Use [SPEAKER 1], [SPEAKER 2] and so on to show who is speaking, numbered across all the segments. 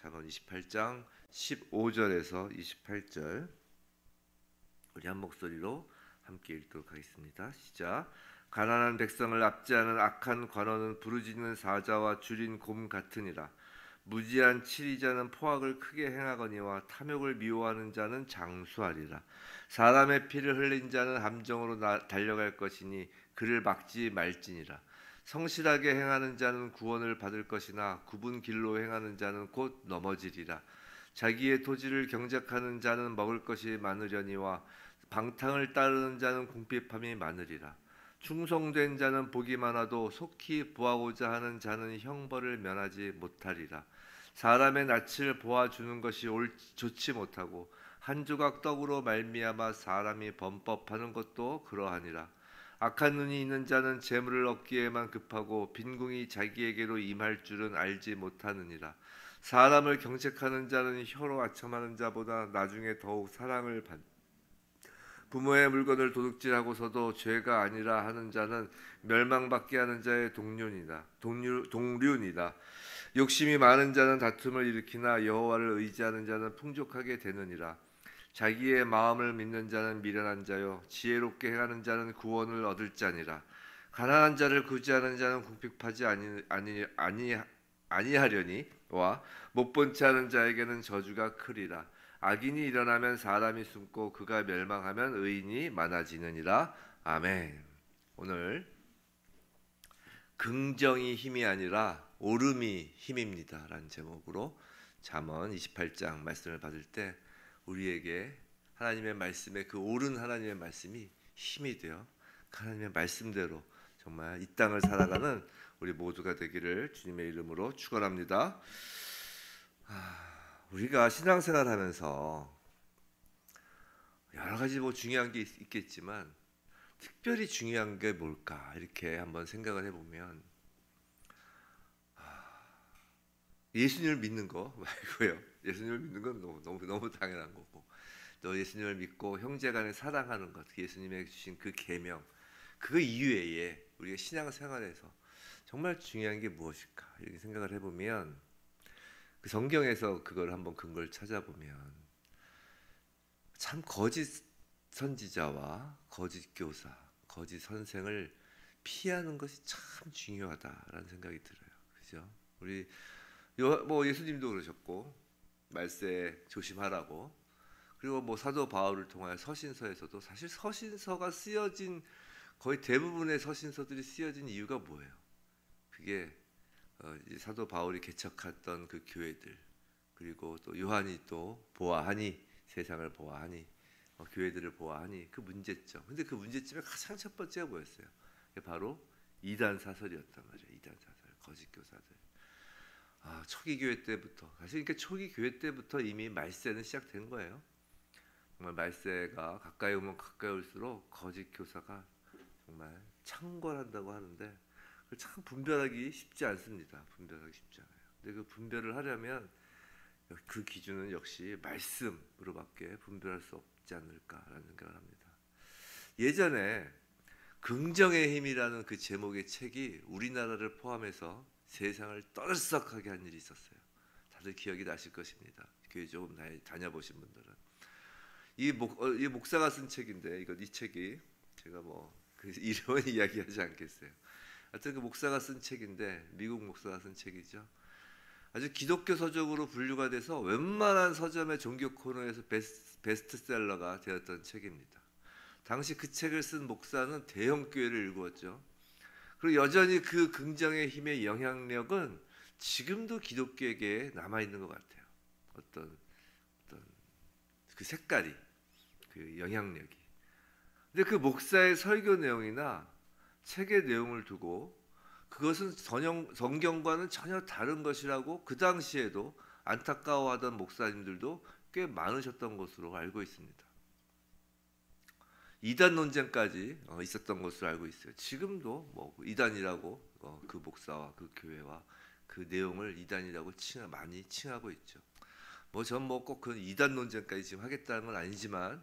[SPEAKER 1] 잠언 28장 15절에서 28절 우리 한 목소리로 함께 읽도록 하겠습니다. 시작. 가난한 백성을 압제하는 악한 관원은 부르짖는 사자와 줄인 곰 같으니라. 무지한 치리자는 포악을 크게 행하거니와 탐욕을 미워하는 자는 장수하리라. 사람의 피를 흘린 자는 함정으로 달려갈 것이니 그를 막지 말지니라. 성실하게 행하는 자는 구원을 받을 것이나 굽은 길로 행하는 자는 곧 넘어지리라. 자기의 토지를 경작하는 자는 먹을 것이 많으려니와 방탕을 따르는 자는 궁핍함이 많으리라. 충성된 자는 복이 많아도 속히 보아오자 하는 자는 형벌을 면하지 못하리라. 사람의 낯을 보아주는 것이 좋지 못하고 한 조각 떡으로 말미암아 사람이 범법하는 것도 그러하니라. 악한 눈이 있는 자는 재물을 얻기에만 급하고 빈궁이 자기에게로 임할 줄은 알지 못하느니라. 사람을 경책하는 자는 혀로 아첨하는 자보다 나중에 더욱 사랑을 받. 부모의 물건을 도둑질하고서도 죄가 아니라 하는 자는 멸망받게 하는 자의 동륜이다. 욕심이 많은 자는 다툼을 일으키나 여호와를 의지하는 자는 풍족하게 되느니라. 자기의 마음을 믿는 자는 미련한 자요 지혜롭게 행하는 자는 구원을 얻을 자니라. 가난한 자를 구제하는 자는 궁핍하지 아니하려니와 못본 채 하는 자에게는 저주가 크리라. 악인이 일어나면 사람이 숨고 그가 멸망하면 의인이 많아지느니라. 아멘. 오늘 긍정이 힘이 아니라 옳음이 힘입니다 라는 제목으로 잠언 28장 말씀을 받을 때 우리에게 하나님의 말씀에 그 옳은 하나님의 말씀이 힘이 되어 하나님의 말씀대로 정말 이 땅을 살아가는 우리 모두가 되기를 주님의 이름으로 축원합니다. 우리가 신앙생활하면서 여러 가지 중요한 게 있겠지만 특별히 중요한 게 뭘까 이렇게 한번 생각을 해보면 예수님을 믿는 거 말고요. 예수님을 믿는 건 너무 당연한 거고 또 예수님을 믿고 형제간에 사랑하는 것, 예수님이 주신 그 계명, 그 이외에 우리가 신앙생활에서 정말 중요한 게 무엇일까 이렇게 생각을 해보면 그 성경에서 그걸 한번 근거를 찾아보면 참 거짓 선지자와 거짓 교사, 거짓 선생을 피하는 것이 참 중요하다라는 생각이 들어요. 그죠? 우리 예수님도 그러셨고 말세 조심하라고. 그리고 사도 바울을 통하여 서신서에서도 사실 서신서가 쓰여진 거의 대부분의 서신서들이 쓰여진 이유가 뭐예요? 그게 사도 바울이 개척했던 그 교회들 그리고 또 요한이 또 보아하니 세상을 보아하니 교회들을 보아하니 그 문제점. 근데 그 문제점의 가장 첫 번째가 뭐였어요? 바로 이단 사설이었단 말이에요. 이단 사설, 거짓 교사들. 초기 교회 때부터 사실 그러니까 초기 교회 때부터 이미 말세는 시작된 거예요. 정말 말세가 가까이 오면 가까이 올수록 거짓 교사가 정말 창궐한다고 하는데 참 분별하기 쉽지 않습니다. 분별하기 쉽지 않아요. 근데 그 분별을 하려면 그 기준은 역시 말씀으로밖에 분별할 수 없지 않을까라는 생각을 합니다. 예전에 긍정의 힘이라는 그 제목의 책이 우리나라를 포함해서 세상을 떠들썩하게 한 일이 있었어요. 다들 기억이 나실 것입니다. 교회 조금 다녀보신 분들은 이 목사가 쓴 책인데 이 책이 제가 그 이름은 이야기하지 않겠어요. 하여튼 그 목사가 쓴 책인데 미국 목사가 쓴 책이죠. 아주 기독교 서적으로 분류가 돼서 웬만한 서점의 종교 코너에서 베스트셀러가 되었던 책입니다. 당시 그 책을 쓴 목사는 대형 교회를 일구었죠. 그리고 여전히 그 긍정의 힘의 영향력은 지금도 기독교에게 남아 있는 것 같아요. 어떤 그 색깔이, 그 영향력이. 근데 그 목사의 설교 내용이나 책의 내용을 두고 그것은 성경과는 전혀 다른 것이라고 그 당시에도 안타까워하던 목사님들도 꽤 많으셨던 것으로 알고 있습니다. 이단 논쟁까지 있었던 것으로 알고 있어요. 지금도 이단이라고 그 목사와 그 교회와 그 내용을 이단이라고 많이 칭하고 있죠. 전 꼭 그 이단 논쟁까지 지금 하겠다는 건 아니지만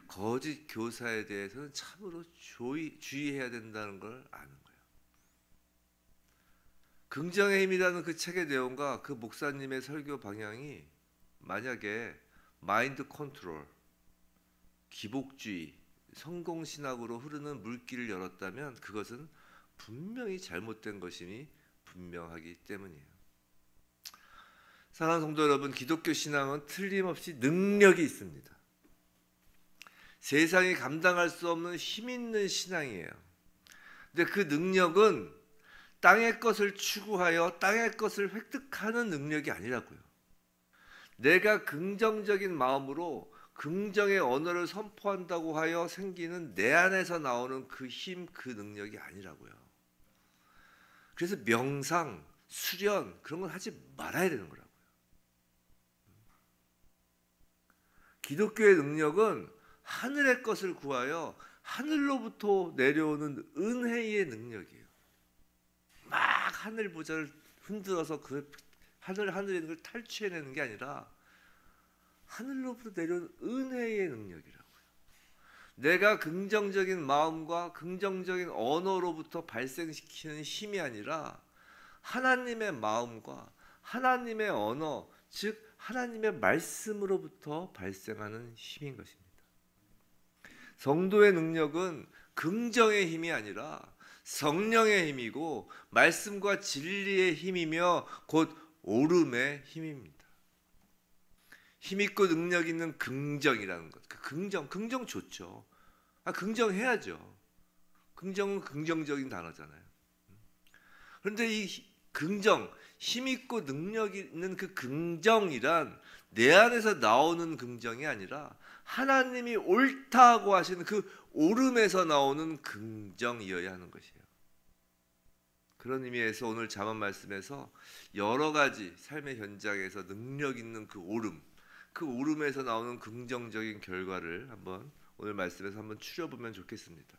[SPEAKER 1] 거짓 교사에 대해서는 참으로 주의해야 된다는 걸 아는 거예요. 긍정의 힘이라는 그 책의 내용과 그 목사님의 설교 방향이 만약에 마인드 컨트롤, 기복주의, 성공신학으로 흐르는 물길을 열었다면 그것은 분명히 잘못된 것임이 분명하기 때문이에요. 사랑하는 성도 여러분, 기독교 신앙은 틀림없이 능력이 있습니다. 세상이 감당할 수 없는 힘 있는 신앙이에요. 근데 그 능력은 땅의 것을 추구하여 땅의 것을 획득하는 능력이 아니라고요. 내가 긍정적인 마음으로 긍정의 언어를 선포한다고 하여 생기는 내 안에서 나오는 그 힘, 그 능력이 아니라고요. 그래서 명상, 수련 그런 건 하지 말아야 되는 거라고요. 기독교의 능력은 하늘의 것을 구하여 하늘로부터 내려오는 은혜의 능력이에요. 막 하늘 보좌를 흔들어서 그 하늘에 있는 걸 탈취해내는 게 아니라 하늘로부터 내려오는 은혜의 능력이라고요. 내가 긍정적인 마음과 긍정적인 언어로부터 발생시키는 힘이 아니라 하나님의 마음과 하나님의 언어, 즉 하나님의 말씀으로부터 발생하는 힘인 것입니다. 성도의 능력은 긍정의 힘이 아니라 성령의 힘이고 말씀과 진리의 힘이며 곧 오름의 힘입니다. 힘있고 능력 있는 긍정이라는 것. 그 긍정 좋죠. 긍정해야죠. 긍정은 긍정적인 단어잖아요. 그런데 이 긍정, 힘있고 능력 있는 그 긍정이란 내 안에서 나오는 긍정이 아니라 하나님이 옳다고 하시는 그 오름에서 나오는 긍정이어야 하는 것이에요. 그런 의미에서 오늘 잠언 말씀에서 여러 가지 삶의 현장에서 능력 있는 그 오름, 그 오름에서 나오는 긍정적인 결과를 한번 오늘 말씀에서 한번 추려보면 좋겠습니다.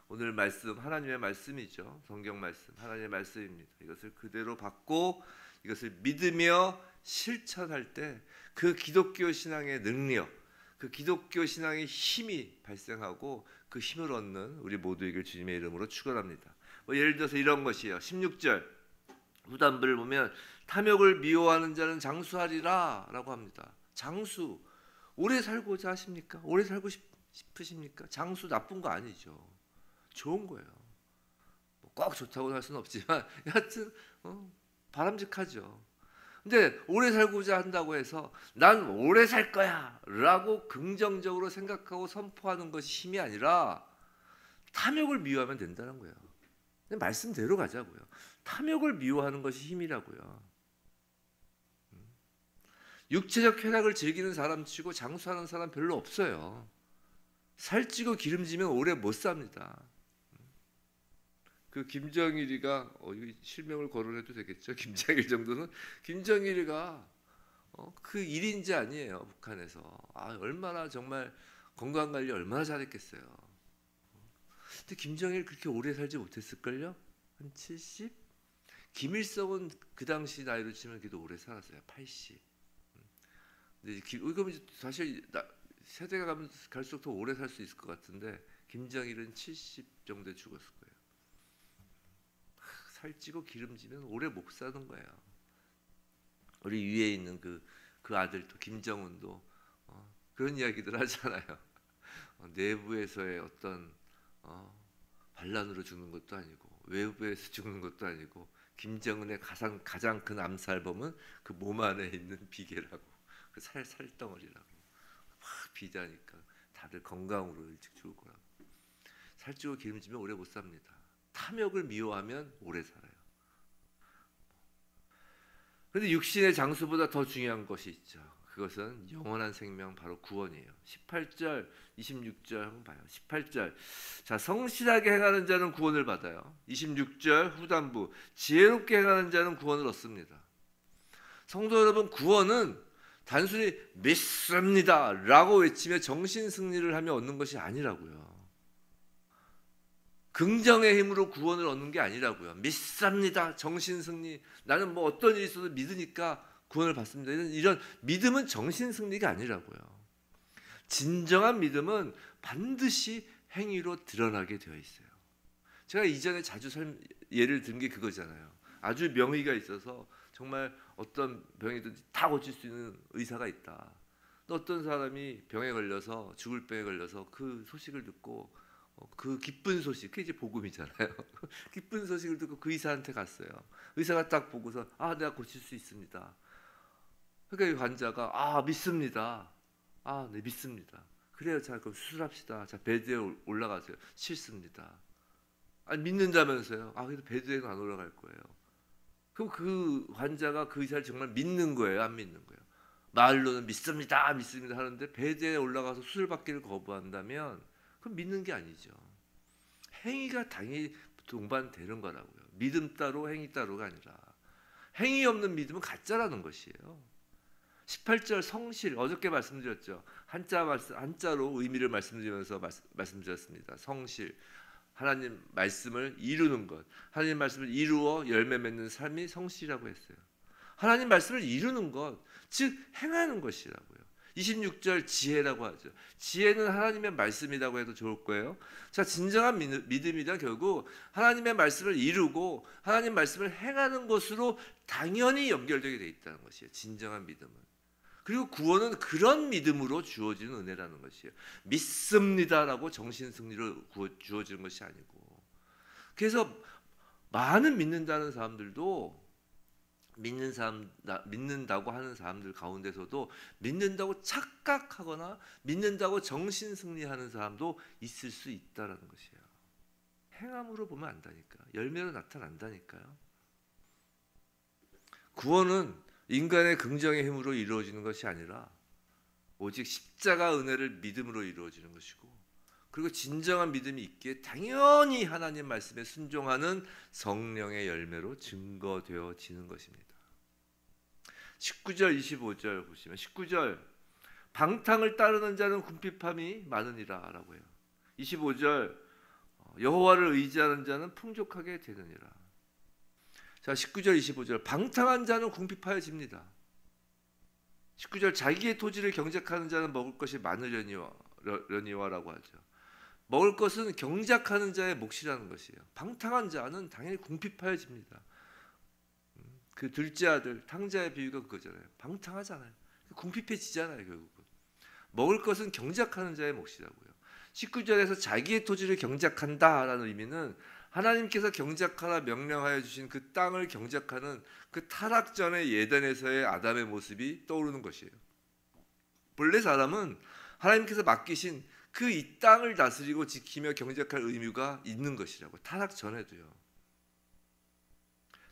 [SPEAKER 1] 오늘 말씀 하나님의 말씀이죠. 성경 말씀 하나님의 말씀입니다. 이것을 그대로 받고 이것을 믿으며 실천할 때 그 기독교 신앙의 능력, 그 기독교 신앙의 힘이 발생하고 그 힘을 얻는 우리 모두에게 주님의 이름으로 축원합니다. 예를 들어서 이런 것이에요. 16절 후단부를 보면 탐욕을 미워하는 자는 장수하리라 라고 합니다. 장수, 오래 살고자 하십니까? 오래 살고 싶으십니까? 장수 나쁜 거 아니죠. 좋은 거예요. 꼭 좋다고 할 수는 없지만 여하튼 바람직하죠. 근데 오래 살고자 한다고 해서 난 오래 살 거야 라고 긍정적으로 생각하고 선포하는 것이 힘이 아니라 탐욕을 미워하면 된다는 거예요. 말씀대로 가자고요. 탐욕을 미워하는 것이 힘이라고요. 육체적 쾌락을 즐기는 사람 치고 장수하는 사람 별로 없어요. 살찌고 기름지면 오래 못 삽니다. 그 김정일이가 실명을 거론해도 되겠죠. 김정일 정도는 김정일이가 그 1인자 아니에요. 북한에서 얼마나 정말 건강관리 얼마나 잘했겠어요. 근데 김정일 그렇게 오래 살지 못했을걸요? 한 70? 김일성은 그 당시 나이로 치면 그래도 오래 살았어요. 80. 근데 이거 사실 세대가 가면 갈수록 더 오래 살 수 있을 것 같은데 김정일은 70 정도에 죽었을 거예요. 살찌고 기름지면 오래 못 사는 거예요. 우리 위에 있는 그 아들도 김정은도 그런 이야기들 하잖아요. 내부에서의 어떤 반란으로 죽는 것도 아니고 외부에서 죽는 것도 아니고 김정은의 가장 큰 암살범은 그 몸 안에 있는 비계라고, 그 살덩어리라고. 막 비자니까 다들 건강으로 일찍 죽을 거라고. 살찌고 기름지면 오래 못 삽니다. 탐욕을 미워하면 오래 살아요. 그런데 육신의 장수보다 더 중요한 것이 있죠. 그것은 영원한 생명, 바로 구원이에요. 18절, 26절 한번 봐요. 18절, 자, 성실하게 행하는 자는 구원을 받아요. 26절 후단부, 지혜롭게 행하는 자는 구원을 얻습니다. 성도 여러분, 구원은 단순히 믿습니다 라고 외치며 정신승리를 하며 얻는 것이 아니라고요. 긍정의 힘으로 구원을 얻는 게 아니라고요. 믿습니다, 정신승리, 나는 뭐 어떤 일이 있어도 믿으니까 구원을 받습니다. 이런 믿음은 정신승리가 아니라고요. 진정한 믿음은 반드시 행위로 드러나게 되어 있어요. 제가 이전에 자주 예를 든 게 그거잖아요. 아주 명의가 있어서 정말 어떤 병이든지 다 고칠 수 있는 의사가 있다. 또 어떤 사람이 병에 걸려서 죽을 병에 걸려서 그 소식을 듣고 그 기쁜 소식, 그게 이제 복음이잖아요. 기쁜 소식을 듣고 그 의사한테 갔어요. 의사가 딱 보고서 내가 고칠 수 있습니다. 그러니까 이 환자가 믿습니다. 네, 믿습니다. 그래요. 자, 그럼 수술합시다. 자, 베드에 올라가세요. 싫습니다. 아니, 믿는다면서요. 그래도 베드에는 안 올라갈 거예요. 그럼 그 환자가 그 의사를 정말 믿는 거예요? 안 믿는 거예요? 말로는 믿습니다, 믿습니다 하는데 베드에 올라가서 수술받기를 거부한다면 그건 믿는 게 아니죠. 행위가 당연히 동반되는 거라고요. 믿음 따로 행위 따로가 아니라 행위 없는 믿음은 가짜라는 것이에요. 18절 성실, 어저께 말씀드렸죠. 한자로 의미를 말씀드리면서 말씀드렸습니다. 성실, 하나님 말씀을 이루는 것, 하나님 말씀을 이루어 열매 맺는 삶이 성실이라고 했어요. 하나님 말씀을 이루는 것, 즉 행하는 것이라고요. 26절 지혜라고 하죠. 지혜는 하나님의 말씀이라고 해도 좋을 거예요. 자, 진정한 믿음이란 결국 하나님의 말씀을 이루고 하나님 말씀을 행하는 것으로 당연히 연결되게 돼 있다는 것이에요. 진정한 믿음은. 그리고 구원은 그런 믿음으로 주어지는 은혜라는 것이에요. 믿습니다라고 정신승리로 주어지는 것이 아니고. 그래서 많은 믿는다는 사람들도 믿는다고 하는 사람들 가운데서도 믿는다고 착각하거나 믿는다고 정신승리하는 사람도 있을 수 있다라는 것이에요. 행함으로 보면 안다니까. 열매로 나타난다니까요. 구원은 인간의 긍정의 힘으로 이루어지는 것이 아니라 오직 십자가 은혜를 믿음으로 이루어지는 것이고, 그리고 진정한 믿음이 있기에 당연히 하나님 말씀에 순종하는 성령의 열매로 증거되어지는 것입니다. 19절 25절 보시면 19절 방탕을 따르는 자는 궁핍함이 많으니라 라고 해요. 25절 여호와를 의지하는 자는 풍족하게 되느니라. 자, 19절 25절 방탕한 자는 궁핍하여집니다. 19절 자기의 토지를 경작하는 자는 먹을 것이 많으려니와라고 하죠. 먹을 것은 경작하는 자의 몫이라는 것이에요. 방탕한 자는 당연히 궁핍하여집니다. 그 둘째 아들 탕자의 비유가 그거잖아요. 방탕하잖아요. 궁핍해지잖아요. 결국은 먹을 것은 경작하는 자의 몫이라고요. 19절에서 자기의 토지를 경작한다라는 의미는 하나님께서 경작하라 명령하여 주신 그 땅을 경작하는 그 타락 전의 예덴에서의 아담의 모습이 떠오르는 것이에요. 본래 사람은 하나님께서 맡기신 그 이 땅을 다스리고 지키며 경작할 의무가 있는 것이라고. 타락 전에도요.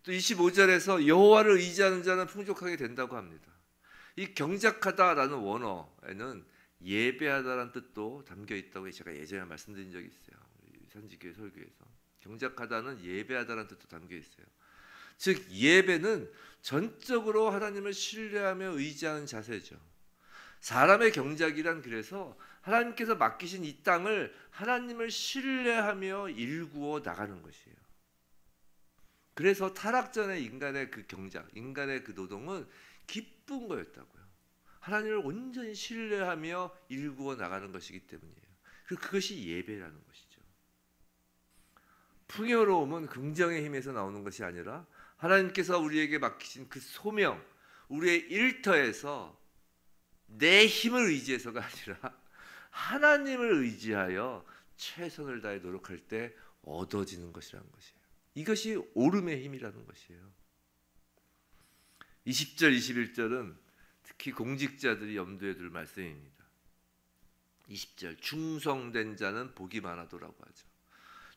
[SPEAKER 1] 또 25절에서 여호와를 의지하는 자는 풍족하게 된다고 합니다. 이 경작하다라는 원어에는 예배하다라는 뜻도 담겨 있다고 제가 예전에 말씀드린 적이 있어요. 산지교회 설교에서. 경작하다는 예배하다라는 뜻도 담겨 있어요. 즉 예배는 전적으로 하나님을 신뢰하며 의지하는 자세죠. 사람의 경작이란 그래서 하나님께서 맡기신 이 땅을 하나님을 신뢰하며 일구어 나가는 것이에요. 그래서 타락 전에 인간의 그 경작, 인간의 그 노동은 기쁜 거였다고요. 하나님을 온전히 신뢰하며 일구어 나가는 것이기 때문이에요. 그리고 그것이 예배라는 것이죠. 풍요로움은 긍정의 힘에서 나오는 것이 아니라 하나님께서 우리에게 맡기신 그 소명, 우리의 일터에서 내 힘을 의지해서가 아니라 하나님을 의지하여 최선을 다해 노력할 때 얻어지는 것이라는 것이에요. 이것이 오름의 힘이라는 것이에요. 20절 21절은 특히 공직자들이 염두에 둘 말씀입니다. 20절 충성된 자는 복이 많아도라고 하죠.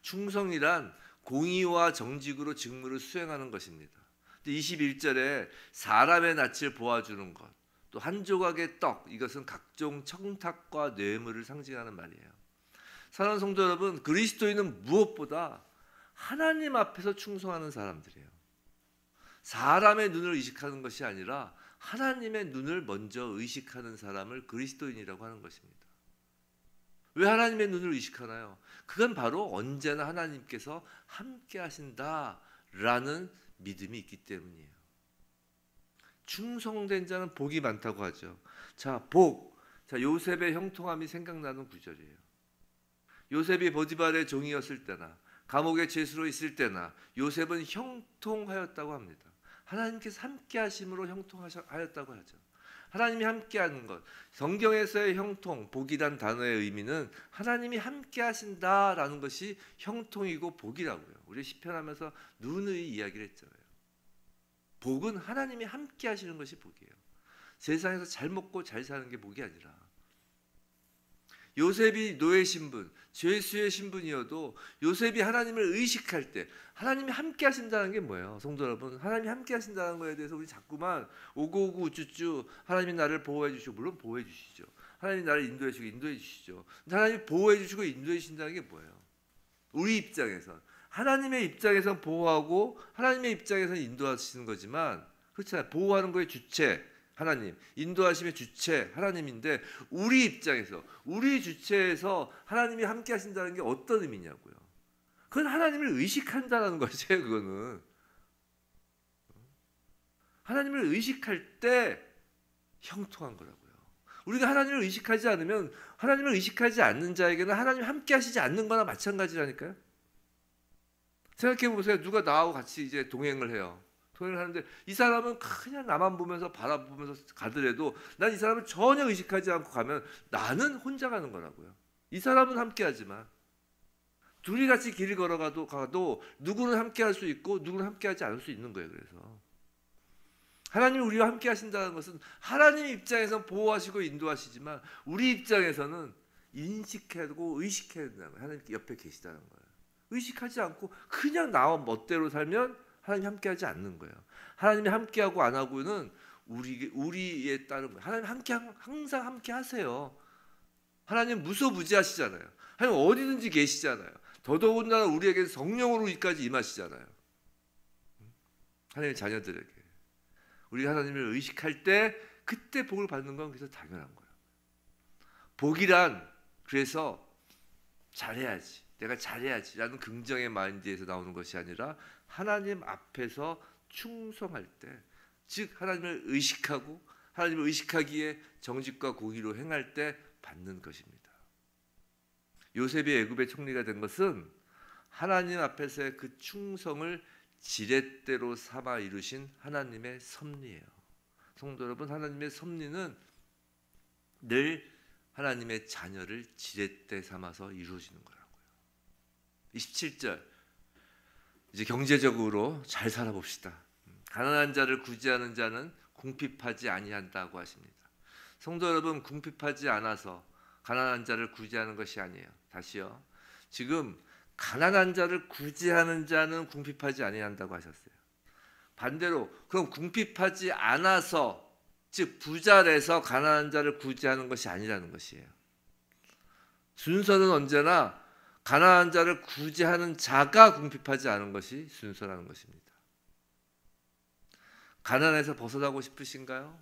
[SPEAKER 1] 충성이란 공의와 정직으로 직무를 수행하는 것입니다. 21절에 사람의 낯을 보아주는 것, 또 한 조각의 떡, 이것은 각종 청탁과 뇌물을 상징하는 말이에요. 사랑하는 성도 여러분, 그리스도인은 무엇보다 하나님 앞에서 충성하는 사람들이에요. 사람의 눈을 의식하는 것이 아니라 하나님의 눈을 먼저 의식하는 사람을 그리스도인이라고 하는 것입니다. 왜 하나님의 눈을 의식하나요? 그건 바로 언제나 하나님께서 함께 하신다라는 믿음이 있기 때문이에요. 충성된 자는 복이 많다고 하죠. 자, 복. 자, 요셉의 형통함이 생각나는 구절이에요. 요셉이 보디발의 종이었을 때나 감옥에 죄수로 있을 때나 요셉은 형통하였다고 합니다. 하나님께서 함께 하심으로 형통하였다고 하죠. 하나님이 함께하는 것. 성경에서의 형통, 복이란 단어의 의미는 하나님이 함께 하신다라는 것이 형통이고 복이라고요. 우리 시편하면서 누누이 이야기를 했잖아요. 복은 하나님이 함께 하시는 것이 복이에요. 세상에서 잘 먹고 잘 사는 게 복이 아니라, 요셉이 노예 신분, 죄수의 신분이어도 요셉이 하나님을 의식할 때 하나님이 함께 하신다는 게 뭐예요? 성도 여러분, 하나님이 함께 하신다는 거에 대해서 우리 자꾸만 오고오고 우쭈쭈 하나님이 나를 보호해 주시고, 물론 보호해 주시죠. 하나님이 나를 인도해 주시고 인도해 주시죠. 하나님이 보호해 주시고 인도해 주신다는 게 뭐예요? 우리 입장에서, 하나님의 입장에서 보호하고 하나님의 입장에서 인도하시는 거지만, 그렇잖아요. 보호하는 거의 주체 하나님, 인도하심의 주체 하나님인데, 우리 입장에서, 우리 주체에서 하나님이 함께 하신다는 게 어떤 의미냐고요. 그건 하나님을 의식한다는 거죠. 그거는 하나님을 의식할 때 형통한 거라고요. 우리가 하나님을 의식하지 않으면, 하나님을 의식하지 않는 자에게는 하나님이 함께 하시지 않는 거나 마찬가지라니까요. 생각해 보세요. 누가 나하고 같이 이제 동행을 해요. 동행을 하는데 이 사람은 그냥 나만 보면서 바라보면서 가더라도 난 이 사람을 전혀 의식하지 않고 가면 나는 혼자 가는 거라고요. 이 사람은 함께 하지만 둘이 같이 길을 가도 누구는 함께 할 수 있고 누구는 함께 하지 않을 수 있는 거예요. 그래서 하나님이 우리와 함께 하신다는 것은 하나님 입장에서 보호하시고 인도하시지만, 우리 입장에서는 인식해야 되고 의식해야 된다는 거예요. 하나님 옆에 계시다는 거예요. 의식하지 않고 그냥 나와 멋대로 살면 하나님이 함께하지 않는 거예요. 하나님이 함께하고 안 하고는 우리에 따른 거예요. 하나님 항상 함께 하세요. 하나님 무소부지하시잖아요. 하나님 어디든지 계시잖아요. 더더군다나 우리에게 성령으로까지 임하시잖아요. 하나님의 자녀들에게 우리가 하나님을 의식할 때 그때 복을 받는 건 그래서 당연한 거예요. 복이란 그래서 잘해야지, 내가 잘해야지라는 긍정의 마인드에서 나오는 것이 아니라 하나님 앞에서 충성할 때, 즉 하나님을 의식하고 하나님을 의식하기에 정직과 공의로 행할 때 받는 것입니다. 요셉이 애굽의 총리가 된 것은 하나님 앞에서의 그 충성을 지렛대로 삼아 이루신 하나님의 섭리예요. 성도 여러분, 하나님의 섭리는 늘 하나님의 자녀를 지렛대 삼아서 이루어지는 거라고요. 27절, 이제 경제적으로 잘 살아봅시다. 가난한 자를 구제하는 자는 궁핍하지 아니한다고 하십니다. 성도 여러분, 궁핍하지 않아서 가난한 자를 구제하는 것이 아니에요. 다시요. 지금 가난한 자를 구제하는 자는 궁핍하지 아니한다고 하셨어요. 반대로 그럼 궁핍하지 않아서, 즉 부자라서 가난한 자를 구제하는 것이 아니라는 것이에요. 순서는 언제나 가난한 자를 구제하는 자가 궁핍하지 않은 것이 순서라는 것입니다. 가난에서 벗어나고 싶으신가요?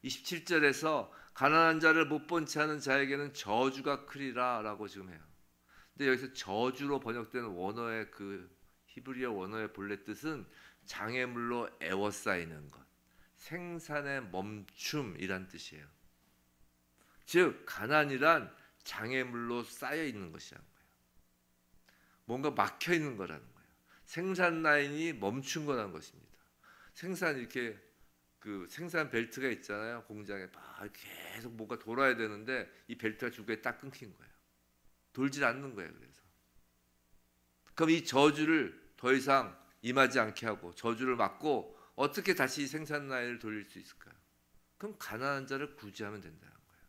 [SPEAKER 1] 27절에서 가난한 자를 못 본 채 하는 자에게는 저주가 크리라 라고 지금 해요. 근데 여기서 저주로 번역되는 원어의 그 히브리어 원어의 본래 뜻은 장애물로 애워싸이는 것, 생산의 멈춤이란 뜻이에요. 즉 가난이란 장애물로 쌓여 있는 것이라는 거예요. 뭔가 막혀 있는 거라는 거예요. 생산 라인이 멈춘 거라는 것입니다. 생산, 이렇게 그 생산 벨트가 있잖아요. 공장에 막 계속 뭔가 돌아야 되는데 이 벨트가 중간에 딱 끊긴 거예요. 돌질 않는 거예요. 그래서 그럼 이 저주를 더 이상 임하지 않게 하고 저주를 막고 어떻게 다시 생산 라인을 돌릴 수 있을까요? 그럼 가난한 자를 구제하면 된다는 거예요.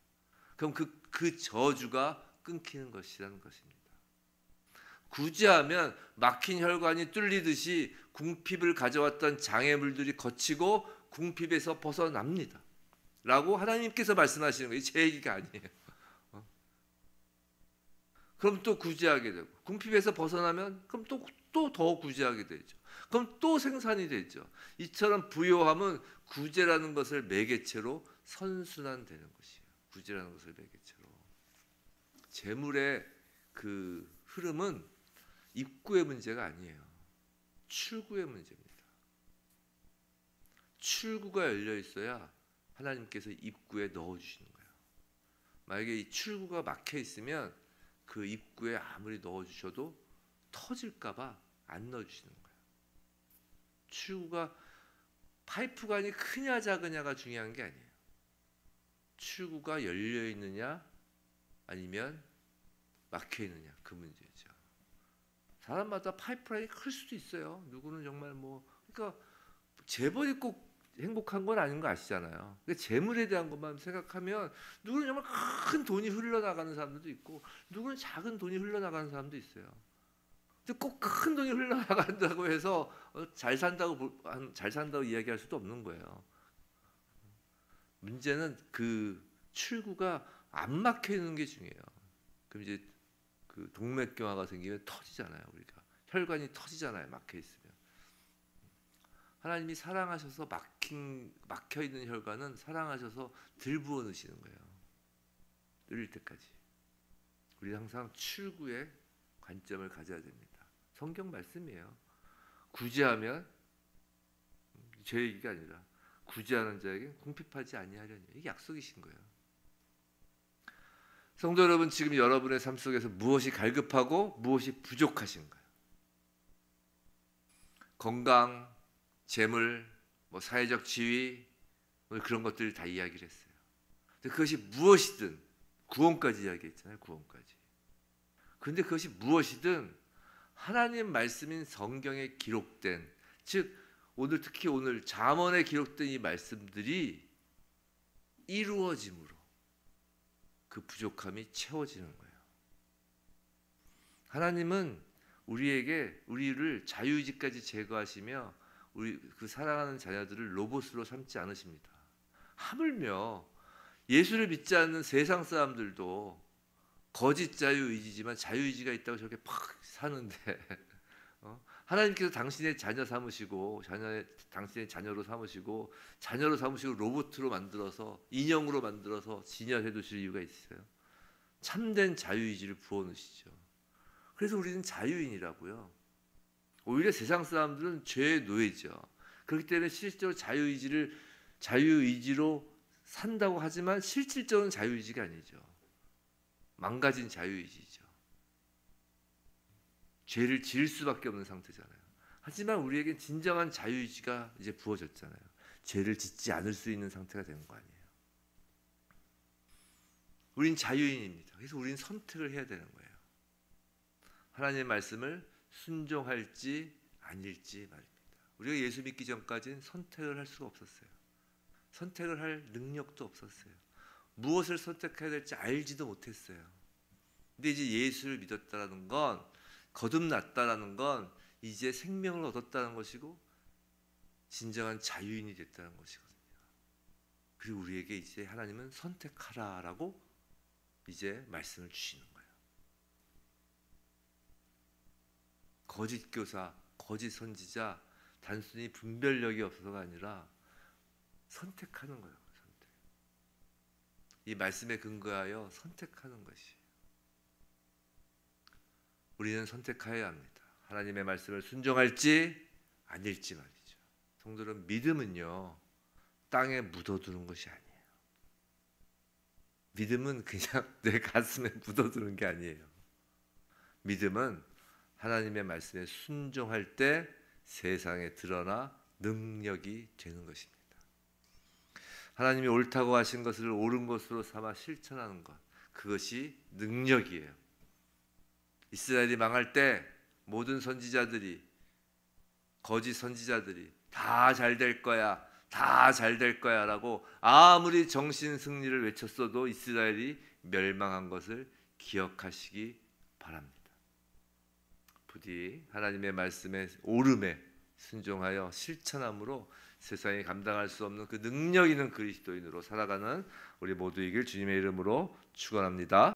[SPEAKER 1] 그럼 그 저주가 끊기는 것이라는 것입니다. 구제하면 막힌 혈관이 뚫리듯이 궁핍을 가져왔던 장애물들이 거치고 궁핍에서 벗어납니다. 라고 하나님께서 말씀하시는 거예요. 제 얘기가 아니에요. 그럼 또 구제하게 되고, 궁핍에서 벗어나면 그럼 또 더 구제하게 되죠. 그럼 또 생산이 되죠. 이처럼 부요함은 구제라는 것을 매개체로 선순환되는 것이에요. 구제라는 것을 매개체로. 재물의 그 흐름은 입구의 문제가 아니에요. 출구의 문제입니다. 출구가 열려 있어야 하나님께서 입구에 넣어주시는 거예요. 만약에 이 출구가 막혀 있으면 그 입구에 아무리 넣어주셔도 터질까봐 안 넣어주시는 거예요. 출구가 파이프관이 크냐 작으냐가 중요한 게 아니에요. 출구가 열려 있느냐 아니면 막혀 있느냐, 그 문제죠. 사람마다 파이프라인이 클 수도 있어요. 누구는 정말 그러니까 재벌이 꼭 행복한 건 아닌 거 아시잖아요. 그러니까 재물에 대한 것만 생각하면 누구는 정말 큰 돈이 흘러나가는 사람들도 있고 누구는 작은 돈이 흘러나가는 사람도 있어요. 근데 꼭 큰 돈이 흘러나간다고 해서 잘 산다고 이야기할 수도 없는 거예요. 문제는 그 출구가 안 막혀 있는 게 중요해요. 그럼 이제 그 동맥경화가 생기면 터지잖아요. 우리가 혈관이 터지잖아요. 막혀 있으면. 하나님이 사랑하셔서 막혀 있는 혈관은 사랑하셔서 들부어 넣으시는 거예요. 뚫릴 때까지. 우리 항상 출구에 관점을 가져야 됩니다. 성경 말씀이에요. 구제하면, 제 얘기가 아니라 구제하는 자에게 궁핍하지 아니하려니, 이게 약속이신 거예요. 성도 여러분, 지금 여러분의 삶 속에서 무엇이 갈급하고 무엇이 부족하신가요? 건강, 재물, 사회적 지위, 그런 것들을 다 이야기를 했어요. 근데 그것이 무엇이든, 구원까지 이야기했잖아요. 구원까지. 그런데 그것이 무엇이든 하나님 말씀인 성경에 기록된, 즉 특히 오늘 잠언에 기록된 이 말씀들이 이루어짐으로 그 부족함이 채워지는 거예요. 하나님은 우리를 자유의지까지 제거하시며 우리 그 사랑하는 자녀들을 로봇으로 삼지 않으십니다. 하물며 예수를 믿지 않는 세상 사람들도 거짓 자유의지지만 자유의지가 있다고 저렇게 팍 사는데 하나님께서 당신의 자녀 삼으시고 당신의 자녀로 삼으시고 로봇으로 만들어서 인형으로 만들어서 진열해 두실 이유가 있어요. 참된 자유의지를 부어놓으시죠. 그래서 우리는 자유인이라고요. 오히려 세상 사람들은 죄의 노예죠. 그렇기 때문에 실제로 자유의지로 산다고 하지만 실질적으로는 자유의지가 아니죠. 망가진 자유의지죠. 죄를 지을 수밖에 없는 상태잖아요. 하지만 우리에겐 진정한 자유의지가 이제 부어졌잖아요. 죄를 짓지 않을 수 있는 상태가 되는 거 아니에요. 우린 자유인입니다. 그래서 우린 선택을 해야 되는 거예요. 하나님의 말씀을 순종할지 아닐지 말입니다. 우리가 예수 믿기 전까지는 선택을 할 수가 없었어요. 선택을 할 능력도 없었어요. 무엇을 선택해야 될지 알지도 못했어요. 근데 이제 예수를 믿었다는 건, 거듭났다라는 건 이제 생명을 얻었다는 것이고 진정한 자유인이 됐다는 것이거든요. 그리고 우리에게 이제 하나님은 선택하라라고 이제 말씀을 주시는 거예요. 거짓 교사, 거짓 선지자, 단순히 분별력이 없어서가 아니라 선택하는 거예요. 선택. 이 말씀에 근거하여 선택하는 것이. 우리는 선택해야 합니다. 하나님의 말씀을 순종할지 아닐지 말이죠. 성도는 믿음은요, 땅에 묻어두는 것이 아니에요. 믿음은 그냥 내 가슴에 묻어두는 게 아니에요. 믿음은 하나님의 말씀에 순종할 때 세상에 드러나 능력이 되는 것입니다. 하나님이 옳다고 하신 것을 옳은 것으로 삼아 실천하는 것, 그것이 능력이에요. 이스라엘이 망할 때 모든 선지자들이, 거짓 선지자들이 다 잘 될 거야, 다 잘 될 거야 라고 아무리 정신 승리를 외쳤어도 이스라엘이 멸망한 것을 기억하시기 바랍니다. 부디 하나님의 말씀에 옳음에 순종하여 실천함으로 세상이 감당할 수 없는 그 능력 있는 그리스도인으로 살아가는 우리 모두이길 주님의 이름으로 축원합니다.